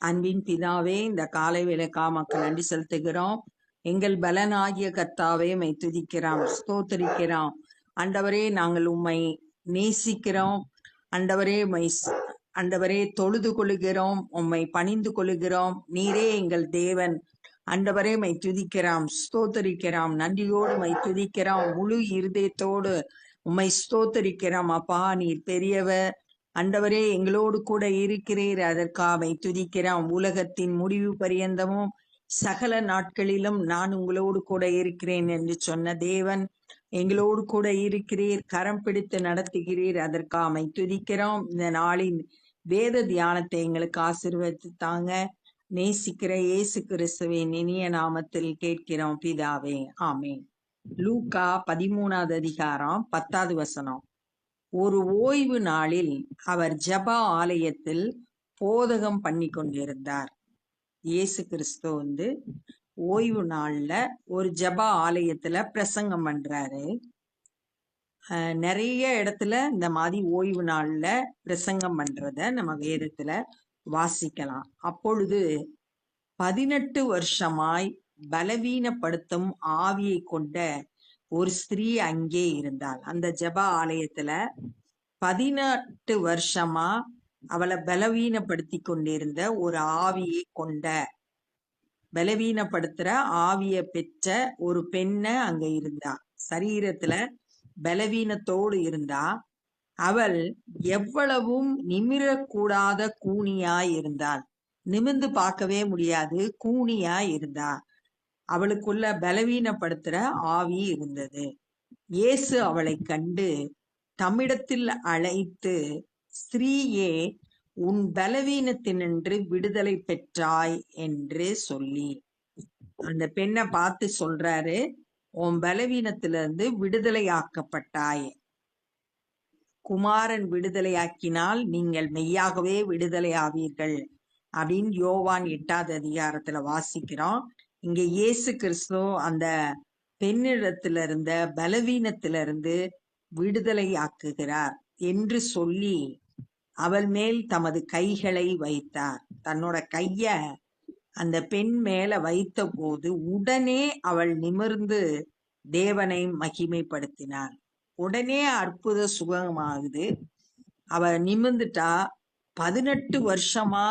அன்பின் பிதாவே, இந்த காலை வேளைக்கா மக்கள் நன்றி செலுத்துகிறோம். எங்கள் பலனாகிய கர்த்தாவே மை துதிக்கிறோம், ஸ்தோத்தரிக்கிறோம். ஆண்டவரே, நாங்கள் உம்மை நேசிக்கிறோம். ஆண்டவரே, ஆண்டவரே தொழுது கொள்ளுகிறோம், உம்மை பணிந்து கொள்ளுகிறோம். நீரே எங்கள் தேவன். ஆண்டவரே மை துதிக்கிறோம், ஸ்தோத்தரிக்கிறோம். நன்றியோடு மை துதிக்கிறோம், முழு இருதயத்தோடு உம்மை ஸ்தோத்தரிக்கிறோம். அப்பா, நீர் பெரியவர். ஆண்டவரே, எங்களோடு கூட இருக்கிறீர், அதற்காக துதிக்கிறோம். உலகத்தின் முடிவு பரியந்தமும் சகல நாட்களிலும் நான் உங்களோடு கூட இருக்கிறேன் என்று சொன்ன தேவன் எங்களோடு கூட இருக்கிறீர், கரம் பிடித்து நடத்துகிறீர், அதற்காக துதிக்கிறோம். இந்த நாளின் வேத தியானத்தை எங்களுக்கு ஆசீர்வதித்து தாங்க. நேசிக்கிற இயேசு கிறிஸ்துவின் இனிய நாமத்தில் கேட்கிறோம் பிதாவே, ஆமென். லூக்கா 13வது அதிகாரம் 10வது வசனம். ஒரு ஓய்வு நாளில் அவர் ஜெப ஆலயத்தில் போதகம் பண்ணி கொண்டிருந்தார். இயேசு கிறிஸ்து ஓய்வு நாள்ல ஒரு ஜெப ஆலயத்துல பிரசங்கம் பண்றாரு. நிறைய இடத்துல இந்த மாதிரி ஓய்வு நாள்ல பிரசங்கம் பண்றத நம்ம வேதத்துல வாசிக்கலாம். அப்பொழுது 18 வருஷமாய் பலவீனப்படுத்தும் ஆவியை கொண்ட ஒரு ஸ்திரீ அங்கே இருந்தாள். அந்த ஜெப ஆலயத்துல 18 வருஷமா அவளை பலவீனப்படுத்தி கொண்டிருந்த ஒரு ஆவியை கொண்ட, பலவீனப்படுத்துற ஆவிய பெற்ற ஒரு பெண்ண அங்க இருந்தா. சரீரத்துல பலவீனத்தோடு இருந்தா. அவள் எவ்வளவும் நிமிரக்கூடாத கூனியாய் இருந்தாள். நிமிர்ந்து பார்க்கவே முடியாது, கூனியாய் இருந்தா. அவளுக்குள்ள பலவீனப்படுத்துற ஆவி இருந்தது. இயேசு அவளை கண்டு தம்மிடத்தில் அழைத்து, ஸ்திரீயே, உன் பலவீனத்தினின்று விடுதலை பெற்றாய் என்று சொல்லி, அந்த பெண்ணை பார்த்து சொல்றாரு, உன் பலவீனத்திலிருந்து விடுதலை ஆக்கப்பட்டாய். குமாரன் விடுதலையாக்கினால் நீங்கள் மெய்யாகவே விடுதலை ஆவீர்கள் அப்படின்னு யோவான் 8வது அதிகாரத்துல வாசிக்கிறோம். இங்க இயேசு கிறிஸ்து அந்த பெண்ணிடத்துல இருந்த பலவீனத்திலிருந்து விடுதலை ஆக்குகிறார் என்று சொல்லி அவள் மேல் தமது கைகளை வைத்தார். தன்னோட கைய அந்த பெண் மேல வைத்த போது உடனே அவள் நிமிர்ந்து தேவனை மகிமைப்படுத்தினாள். உடனே அற்புத சுகமாகுது. அவ நிமிர்ந்துட்டா. 18 வருஷமா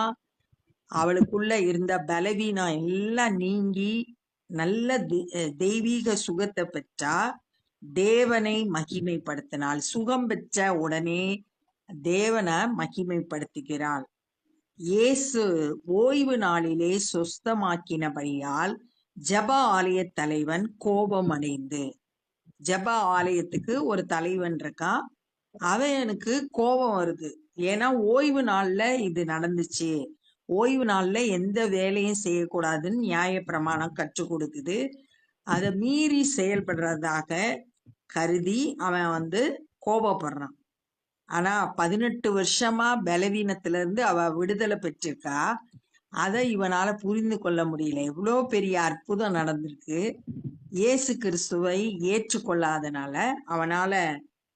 அவளுக்குள்ள இருந்த பலவீனம் எல்லாம் நீங்கி நல்ல தெய்வீக சுகத்தை பெற்றா. தேவனை மகிமைப்படுத்தினாள். சுகம் பெற்ற உடனே தேவனை மகிமைப்படுத்துகிறாள். இயேசு ஓய்வு நாளிலே சொஸ்தமாக்கினபடியால் ஜெப ஆலய தலைவன் கோபம் அடைந்து, ஜெப ஆலயத்துக்கு ஒரு தலைவன் இருக்கான், அவனுக்கு கோபம் வருது. ஏன்னா ஓய்வு நாள்ல இது நடந்துச்சு, ஓய்வு நாள்ல எந்த வேலையும் செய்யக்கூடாதுன்னு நியாய பிரமாணம் கற்றுக் கொடுக்குது. அதை மீறி செயல்படுறதாக கருதி அவன் கோபப்படுறான். ஆனா 18 வருஷமா பலவீனத்துல இருந்து அவ விடுதலை பெற்றிருக்கா. அதை இவனால புரிந்து கொள்ள முடியல. எவ்வளோ பெரிய அற்புதம் நடந்திருக்கு. இயேசு கிறிஸ்துவை ஏற்றுக்கொள்ளாதனால அவனால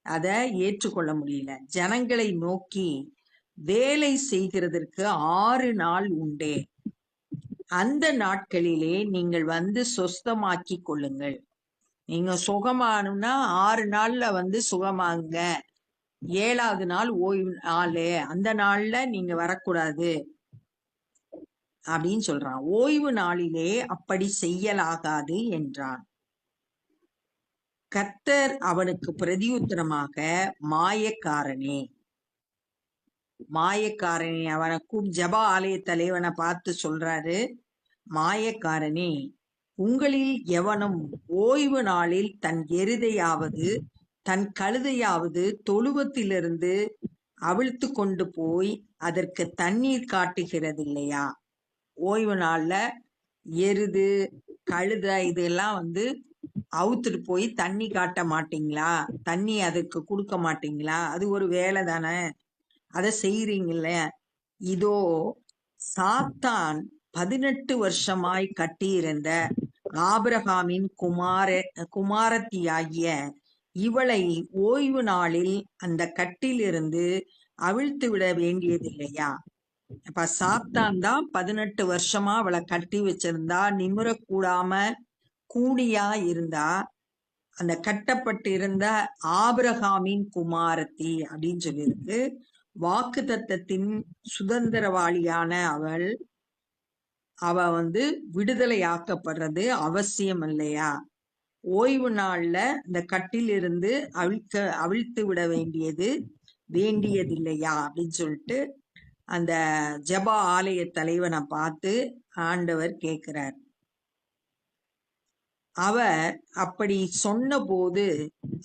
அதை ஏற்றுக்கொள்ள முடியல. ஜனங்களை நோக்கி, வேலை செய்கிறதற்கு 6 நாள் உண்டே, அந்த நாட்களிலே நீங்கள் சொஸ்தமாக்கி கொள்ளுங்கள். நீங்க சுகமானும்னா 6 நாள்ல சுகமாங்க, 7வது நாள் ஓய்வு நாள், அந்த நாள்ல நீங்க வரக்கூடாது அப்படின்னு சொல்றான். ஓய்வு நாளிலே அப்படி செய்யலாகாது என்றான். கர்த்தர் அவனுக்கு பிரதியுத்தரமாக, மாயக்காரனே, மாயக்காரனே, அவனை ஜெப ஆலய தலைவனை பார்த்து சொல்றாரு, மாயக்காரனே, உங்களில் எவனும் ஓய்வு நாளில் தன் எருதையாவது தன் கழுதையாவது தொழுவத்திலிருந்து அவிழ்த்து கொண்டு போய் அதற்கு தண்ணீர் காட்டுகிறது இல்லையா? ஓய்வு நாள்ல எருது கழுதை இதெல்லாம் அவுத்துட்டு போய் தண்ணி காட்ட மாட்டீங்களா? தண்ணி அதுக்கு கொடுக்க மாட்டீங்களா? அது ஒரு வேலை தானே, அதை செய்யறீங்கல்ல. இதோ சாத்தான் 18 வருஷமாய் கட்டியிருந்த ஆபிரகாமின் குமாரத்தியாகிய இவளை ஓய்வு நாளில் அந்த கட்டிலிருந்து அவிழ்த்து விட வேண்டியதில்லையா? அப்ப சாத்தான் தான் 18 வருஷமா அவளை கட்டி வச்சிருந்தா, நிமிரக்கூடாம கூனியா இருந்தா. அந்த கட்டப்பட்டு இருந்த ஆபிரகாமின் குமாரத்தி அப்படின்னு சொல்லியிருக்கு. வாக்கு தத்தத்தின் சுதந்திரவாளியான அவ விடுதலையாக்கப்படுறது அவசியம் இல்லையா? ஓய்வு நாள்ல இந்த கட்டில் இருந்து அவிழ்த்து விட வேண்டியதில்லையா அப்படின்னு சொல்லிட்டு அந்த ஜெப ஆலய தலைவனை பார்த்து ஆண்டவர் கேட்கிறார். அவர் அப்படி சொன்னபோது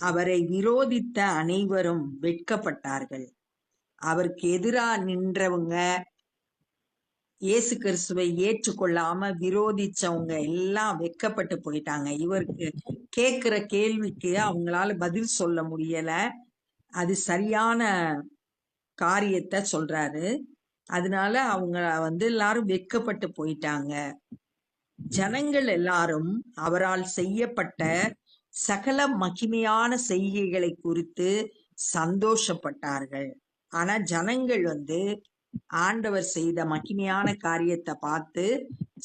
அவரை விரோதித்த அனைவரும் வெட்கப்பட்டார்கள். அவருக்கு எதிரா நின்றவங்க, இயேசு கிறிஸ்துவை ஏற்றுக்கொள்ளாம விரோதிச்சவங்க எல்லாம் வெட்கப்பட்டு போயிட்டாங்க. இவருக்கு கேட்கிற கேள்விக்கு அவங்களால பதில் சொல்ல முடியல. அது சரியான காரியத்தை சொல்றாரு. அதனால அவங்க எல்லாரும் வெட்கப்பட்டு போயிட்டாங்க. ஜனங்கள் எல்லாரும் அவரால் செய்யப்பட்ட சகல மகிமையான செய்கைகளை குறித்து சந்தோஷப்பட்டார்கள். ஆனா ஜனங்கள் ஆண்டவர் செய்த மகிமையான காரியத்தை பார்த்து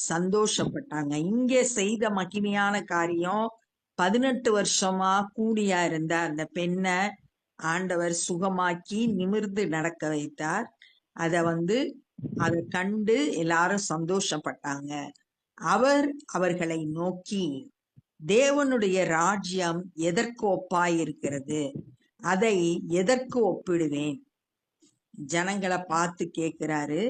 சந்தோஷப்பட்டாங்க. இங்கே செய்த மகிமையான காரியம் 18 வருஷமா கூடியா இருந்த அந்த பெண்ணை ஆண்டவர் சுகமாக்கி நிமிர்ந்து நடக்க வைத்தார். அதை கண்டு எல்லாரும் சந்தோஷப்பட்டாங்க. அவர் அவர்களை நோக்கி, தேவனுடைய ராஜ்யம் எதற்கு ஒப்பாயிருக்கிறது? அதை எதற்கு ஒப்பிடுவேன்? ஜனங்களை பார்த்து கேட்கிறாரு,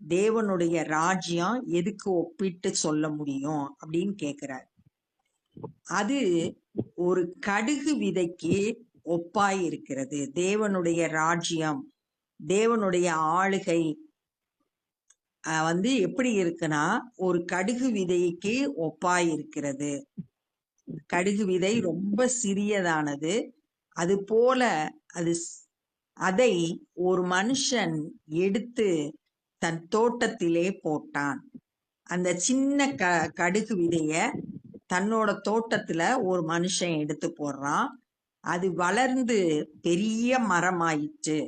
தேவனுடைய ராஜ்யம் எதுக்கு ஒப்பிட்டு சொல்ல முடியும் அப்படின்னு கேட்கிறார். அது ஒரு கடுகு விதைக்கு ஒப்பாய் இருக்கிறது. தேவனுடைய ராஜ்யம், தேவனுடைய ஆளுகை எப்படி இருக்குன்னா, ஒரு கடுகு விதைக்கு ஒப்பாய் இருக்கிறது. கடுகு விதை ரொம்ப சிறியதானது. அது போல அதை ஒரு மனுஷன் எடுத்து தன் தோட்டத்திலே போட்டான். அந்த சின்ன கடுகு விதைய தன்னோட தோட்டத்துல ஒரு மனுஷன் எடுத்து போடுறான். அது வளர்ந்து பெரிய மரமாயிற்று.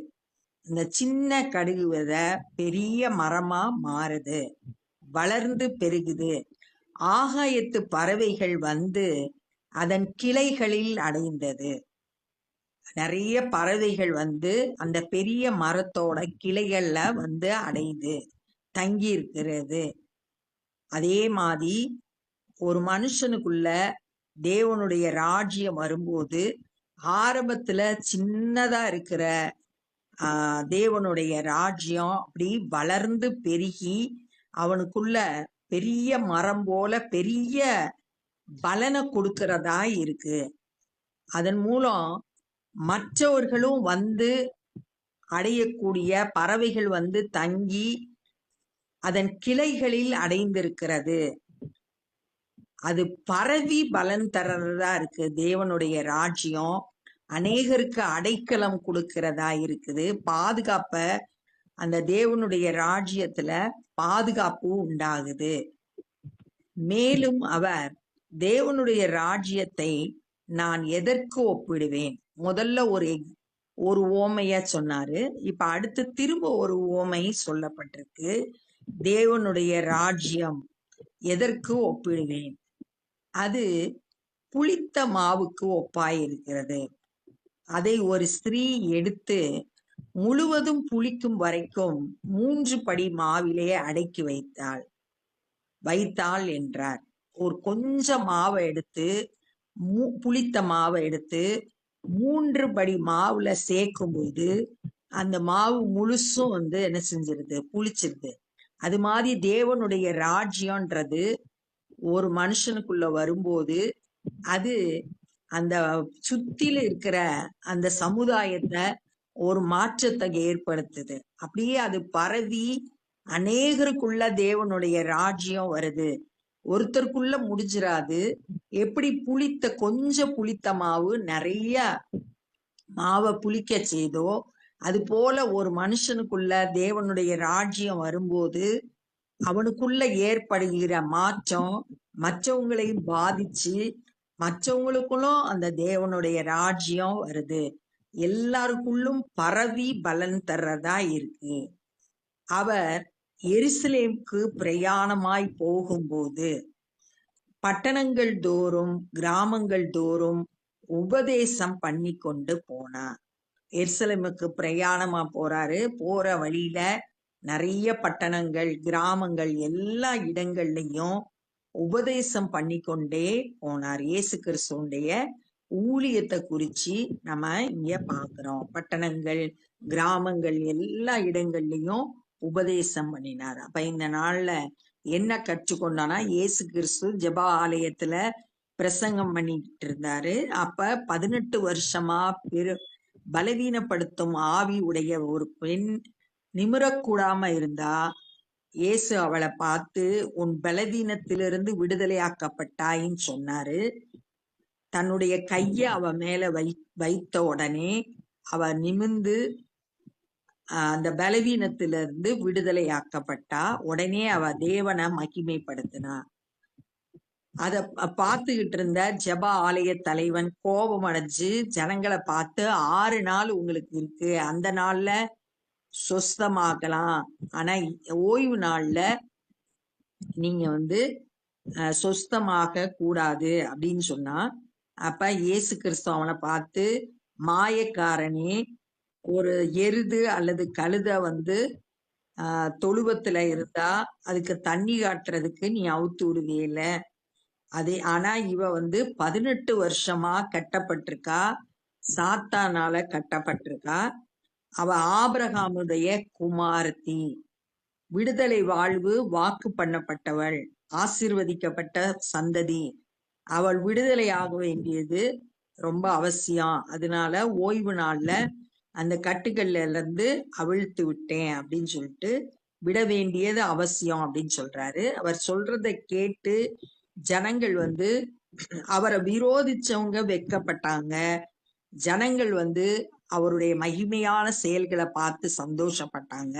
இந்த சின்ன கடுகு விதை பெரிய மரமா மாறுது, வளர்ந்து பெருகுது. ஆகாயத்து பறவைகள் அதன் கிளைகளில் அடைந்தது. நிறைய பறவைகள் அந்த பெரிய மரத்தோட கிளைகள்ல அடைந்து தங்கி இருக்கிறது. அதே மாதிரி ஒரு மனுஷனுக்குள்ள தேவனுடைய ராஜ்யம் வரும்போது, ஆரம்பத்துல சின்னதா இருக்கிற தேவனுடைய ராஜ்யம் அப்படி வளர்ந்து பெருகி அவனுக்குள்ள பெரிய மரம் போல பெரிய பலனை கொடுக்கிறதா இருக்கு. அதன் மூலம் மற்றவர்களும் அடையக்கூடிய பறவைகள் தங்கி அதன் கிளைகளில் அடைந்திருக்கிறது. அது பரவி பலன் தர்றதா இருக்கு. தேவனுடைய ராஜ்யம் அநேகருக்கு அடைக்கலம் கொடுக்கிறதா இருக்குது. பாதுகாப்ப அந்த தேவனுடைய ராஜ்யத்துல பாதுகாப்பு உண்டாகுது. மேலும் அவர் தேவனுடைய ராஜ்யத்தை நான் எதற்கு ஒப்பிடுவேன்? முதல்ல ஒரு ஓமைய சொன்னாரு. இப்ப அடுத்து திரும்ப ஒரு ஓமை சொல்லப்பட்டிருக்கு. தேவனுடைய ராஜ்யம் எதற்கு ஒப்பிடுவேன்? அது புளித்த மாவுக்கு ஒப்பாயிருக்கிறது. அதை ஒரு ஸ்திரீ எடுத்து முழுவதும் புளிக்கும் வரைக்கும் 3 படி மாவிலே அடக்கி வைத்தாள் என்றார். ஒரு கொஞ்சம் மாவை எடுத்து புளித்த மாவை எடுத்து 3 படி மாவுல சேர்க்கும்போது அந்த மாவு முழுசும் என்ன செஞ்சிருது? புளிச்சிருது. அது மாதிரி தேவனுடைய ராஜ்யம்ன்றது ஒரு மனுஷனுக்குள்ள வரும்போது அது அந்த சுத்தில இருக்கிற அந்த சமுதாயத்தை ஒரு மாற்றத்தை ஏற்படுத்துது. அப்படியே அது பரவி அநேகருக்குள்ள தேவனுடைய ராஜ்யம் வருது. ஒருத்தருக்குள்ள முடிஞ்சிராது. எப்படி கொஞ்சம் புளித்த மாவு நிறைய மாவை புளிக்க செய்தோ, அது போல ஒரு மனுஷனுக்குள்ள தேவனுடைய ராஜ்யம் வரும்போது அவனுக்குள்ள ஏற்படுகிற மாற்றம் மற்றவங்களையும் பாதிச்சு மற்றவங்களுக்குள்ளும் அந்த தேவனுடைய ராஜ்யம் வருது. எல்லாருக்குள்ளும் பரவி பலன் தர்றதா இருக்கு. அவர் எருசலேமுக்கு பிரயாணமாய் போகும்போது பட்டணங்கள் தோறும் கிராமங்கள் தோறும் உபதேசம் பண்ணி கொண்டு போனார். எருசலேமுக்கு பிரயாணமா போறாரு. போற வழியில நிறைய பட்டணங்கள் கிராமங்கள் எல்லா இடங்கள்லயும் உபதேசம் பண்ணி கொண்டே போனார். இயேசு கிறிஸ்துடைய ஊழியத்தை குறிச்சு நம்ம இங்க பாக்குறோம். பட்டணங்கள் கிராமங்கள் எல்லா இடங்கள்லயும் உபதேசம் பண்ணினார். அப்ப இந்த நாள்ல என்ன கற்றுக்கொண்டானா, இயேசு கிறிஸ்து ஜெப ஆலயத்துல பிரசங்கம் பண்ணிட்டு இருந்தாரு. அப்ப 18 வருஷமா பலவீனப்படுத்தும் ஆவி உடைய ஒரு பெண் நிமிரக்கூடாம இருந்தா, இயேசு அவளை பார்த்து உன் பலவீனத்திலிருந்து விடுதலையாக்கப்பட்டாயின்னு சொன்னாரு. தன்னுடைய கைய அவ மேல வைத்த உடனே அவ நிமிர்ந்து அந்த பலவீனத்திலிருந்து விடுதலையாக்கப்பட்டா. உடனே அவ தேவனை மகிமைப்படுத்தினா. அத பார்த்துக்கிட்டு இருந்த ஜெப ஆலய தலைவன் கோபம் அடைஞ்சு ஜனங்களை பார்த்து 6 நாள் உங்களுக்கு இருக்கு, அந்த நாள்ல சொஸ்தமாக்கலாம், ஆனா ஓய்வு நாள்ல நீங்க சொஸ்தமாக கூடாது அப்படின்னு சொன்னா. அப்ப இயேசு கிறிஸ்து அவனை பார்த்து, மாயக்காரனே, ஒரு எருது அல்லது கழுத தொழுவத்துல இருந்தா அதுக்கு தண்ணி காட்டுறதுக்கு நீ அவுத்து விடுவியல, அதே ஆனா இவ 18 வருஷமா கட்டப்பட்டிருக்கா, சாத்தானால கட்டப்பட்டிருக்கா. அவ ஆபிரகாமுடைய குமாரத்தி, விடுதலை வாழ்வு வாக்கு பண்ணப்பட்டவள், ஆசீர்வதிக்கப்பட்ட சந்ததி. அவள் விடுதலை ஆக வேண்டியது ரொம்ப அவசியம். அதனால ஓய்வு நாள்ல அந்த கட்டுகள்ல இருந்து அவிழ்த்து விட்டேன் அப்படின்னு சொல்லிட்டு விட வேண்டியது அவசியம் அப்படின்னு சொல்றாரு. அவர் சொல்றதை கேட்டு ஜனங்கள் அவரை விரோதிச்சவங்க வெட்கப்பட்டாங்க. ஜனங்கள் அவருடைய மகிமையான செயல்களை பார்த்து சந்தோஷப்பட்டாங்க.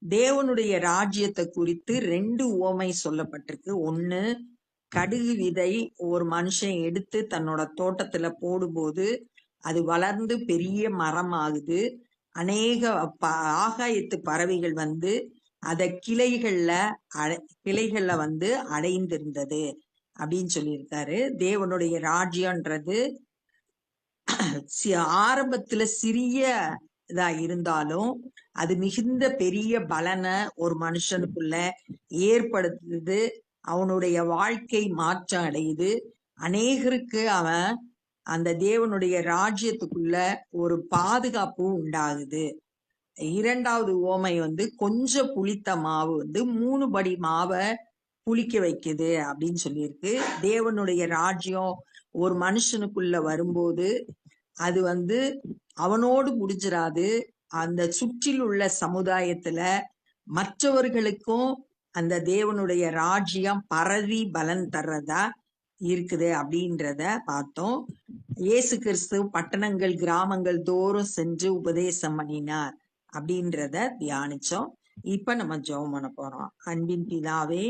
தேவனுடைய ராஜ்யத்தை குறித்து 2 உவமை சொல்லப்பட்டிருக்கு. ஒண்ணு, கடுகு விதை ஒரு மனுஷன் எடுத்து தன்னோட தோட்டத்துல போடும்போது அது வளர்ந்து பெரிய மரம் ஆகுது. அநேக ஆகாயத்து பறவைகள் அத கிளைகள்ல அடைந்திருந்தது அப்படின்னு சொல்லியிருக்காரு. தேவனுடைய ராஜ்யம்ன்றது ஆரம்பத்துல சிறிய இதா இருந்தாலும் அது மிகுந்த பெரிய பலனை ஒரு மனுஷனுக்குள்ள ஏற்படுத்துது. அவனுடைய வாழ்க்கை மாற்றம் அடையுது. அநேகருக்கு அவன் அந்த தேவனுடைய ராஜ்யத்துக்குள்ள ஒரு பாதுகாப்பு உண்டாகுது. 2வது ஓமை கொஞ்சம் புளித்த மாவு 3 படி மாவை புளிக்க வைக்குது அப்படின்னு சொல்லியிருக்கு. தேவனுடைய ராஜ்யம் ஒரு மனுஷனுக்குள்ள வரும்போது அது அவனோடு முடிஞ்சிடாது. அந்த சுற்றில் உள்ள சமுதாயத்துல மற்றவர்களுக்கும் அந்த தேவனுடைய ராஜ்யம் பரவி பலன் தர்றதா இருக்குது அப்படின்றத பார்த்தோம். இயேசு கிறிஸ்து பட்டணங்கள் கிராமங்கள் தோறும் சென்று உபதேசம் பண்ணினார் அப்படின்றத தியானிச்சோம். இப்ப நம்ம ஜெபம் பண்ண போறோம். அன்பின் பிதாவே,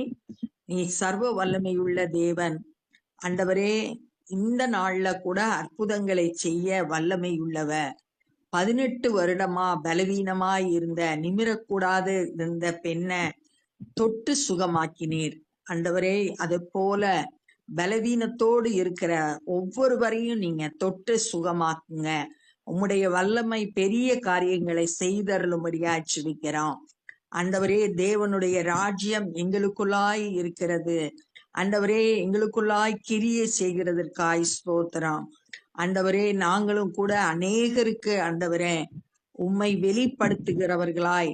நீ சர்வ வல்லமையுள்ள தேவன். ஆண்டவரே, இந்த நாள்ல கூட அற்புதங்களை செய்ய வல்லமை உள்ளவ. 18 வருடமா பலவீனமா இருந்த நிமிரக்கூடாது இருந்த பெண்ணை தொட்டு சுகமாக்கினீர். ஆண்டவரே, அது போல பலவீனத்தோடு இருக்கிற ஒவ்வொருவரையும் நீங்க தொட்டு சுகமாக்குங்க. உம்முடைய வல்லமை பெரிய காரியங்களை செய்தருளும்படியா ஜெபிக்கிறோம். ஆண்டவரே, தேவனுடைய ராஜ்யம் எங்களுக்குள்ளாய் இருக்கிறது. ஆண்டவரே, எங்களுக்குள்ளாய் கிரியை செய்கிறதற்காய் ஸ்தோத்திரம். ஆண்டவரே, நாங்களும் கூட அநேகருக்கு ஆண்டவரே உம்மை வெளிப்படுத்துகிறவர்களாய்,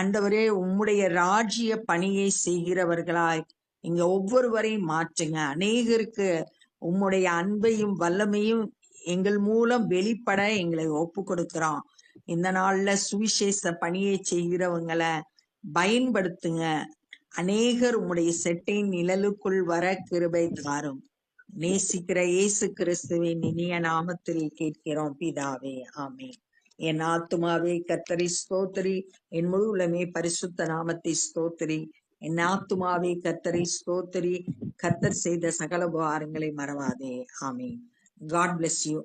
ஆண்டவரே உம்முடைய ராஜ்ய பணியை செய்கிறவர்களாய் இங்க ஒவ்வொருவரையும் மாற்றுங்க. அநேகருக்கு உம்முடைய அன்பையும் வல்லமையும் எங்கள் மூலம் வெளிப்பட எங்களை ஒப்பு கொடுக்கிறோம். இந்த நாள்ல சுவிசேஷ பணியை செய்கிறவங்களை பயன்படுத்துங்க. அநேகர் உம்முடைய செட்டையின் நிழலுக்குள் வர கிருபை தாரும். நேசிக்கிற இயேசு கிறிஸ்துவின் இனிய நாமத்தில் கேட்கிறோம் பிதாவே, ஆமென். என் ஆத்துமாவே கர்த்தரை ஸ்தோத்திரி, என் முழு உள்ளமே பரிசுத்த நாமத்தை ஸ்தோத்திரி. என் ஆத்துமாவே கர்த்தரை ஸ்தோத்திரி, கர்த்தர் செய்த சகல உபகாரங்களை மறவாதே. ஆமென். God bless you.